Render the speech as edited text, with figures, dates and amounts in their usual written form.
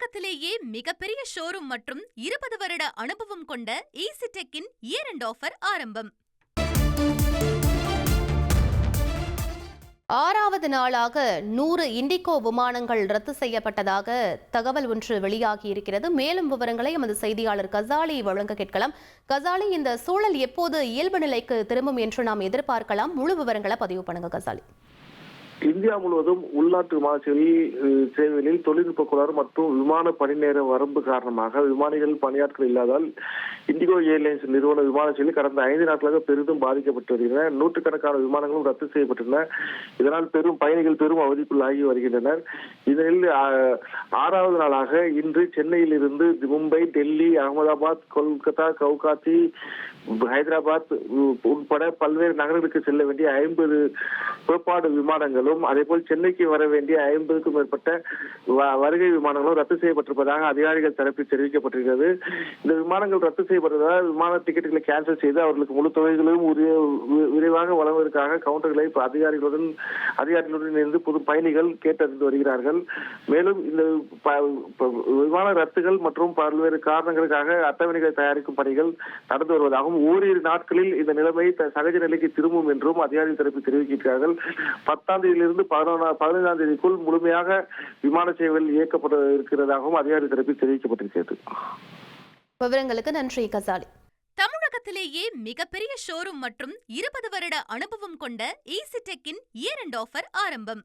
தமிழகத்திலேயே மிகப்பெரிய ஷோரூம் மற்றும் 20 வருட அனுபவம் கொண்ட ஈசிடெக்கின் இயர் எண்ட் ஆஃபர் ஆரம்பம். 6வது நாளாக 100 இண்டிகோ விமானங்கள் ரத்து செய்யப்பட்டதாக தகவல் ஒன்று வெளியாகியிருக்கிறது. மேலும் விவரங்களை எமது செய்தியாளர் கசாலி வழங்க கேட்கலாம். கசாலி, இந்த சூழல் எப்போது இயல்பு நிலைக்கு திரும்பும் என்று நாம் எதிர்பார்க்கலாம்? முழு விவரங்களை பதிவு பண்ணுங்க கசாலி. இந்தியா முழுவதும் உள்நாட்டு விமான சேவைகளில் தொழில்நுட்ப கோளாறு மற்றும் விமான பணி நேர வரம்பு காரணமாக விமானிகள் பணியாட்கள் இல்லாதால் இண்டிகோ ஏர்லைன்ஸ் நிறுவன விமான சேவை கடந்த 5 நாட்களாக பெரிதும் பாதிக்கப்பட்டு வருகின்றன. நூற்றுக்கணக்கான விமானங்களும் ரத்து செய்யப்பட்டுள்ளன. இதனால் பயணிகள் பெரும் அவதிக்குள்ளாகி வருகின்றனர். இதனில் 6வது நாளாக இன்று சென்னையில் இருந்து மும்பை, டெல்லி, அகமதாபாத், கொல்கத்தா, கவுகாத்தி, ஹைதராபாத் உட்பட பல்வேறு நகரங்களுக்கு செல்ல வேண்டிய 50 புறப்பாடு விமானங்களும் அதேபோல் சென்னைக்கு வர வேண்டிய 50க்கும் மேற்பட்ட வருகை விமானங்களும் ரத்து செய்யப்பட்டிருப்பதாக அதிகாரிகள் தரப்பில் தெரிவிக்கப்பட்டிருக்கிறது. இந்த விமானங்கள் ரத்து செய்யப்பட்டதால் விமான டிக்கெட்டுகளை கேன்சல் செய்து அவர்களுக்கு முழு தொகைகளையும் விரைவாக வழங்குவதற்காக கவுண்டர்களை அதிகாரிகளுடன் இருந்து புது பயணிகள் கேட்டறிந்து வருகிறார்கள். மேலும் இந்த விமான ரத்துகள் மற்றும் பல்வேறு காரணங்களுக்காக அட்டவணைகளை தயாரிக்கும் பணிகள் நடந்து வருவதாகவும் ஓரிரு நாட்களில் இந்த நிலைமை சகஜ நிலைக்கு திரும்பும் என்றும் அதிகாரிகள் தரப்பில் தெரிவிக்கிறார்கள். 10ஆம் தேதியிலிருந்து 15ஆம் தேதிக்குள் முழுமையாக விமான சேவைகள் இயக்கப்பட இருக்கிறதாகவும் அதிகாரி தரப்பில் தெரிவிக்கப்பட்டிருக்கிறது. விவரங்களுக்கு நன்றி கசாலி. தமிழகத்திலேயே மிகப்பெரிய ஷோரூம் மற்றும் 20 வருட அனுபவம் கொண்ட ஈசிடெக்கின் இயர் எண்ட் ஆஃபர் ஆரம்பம்.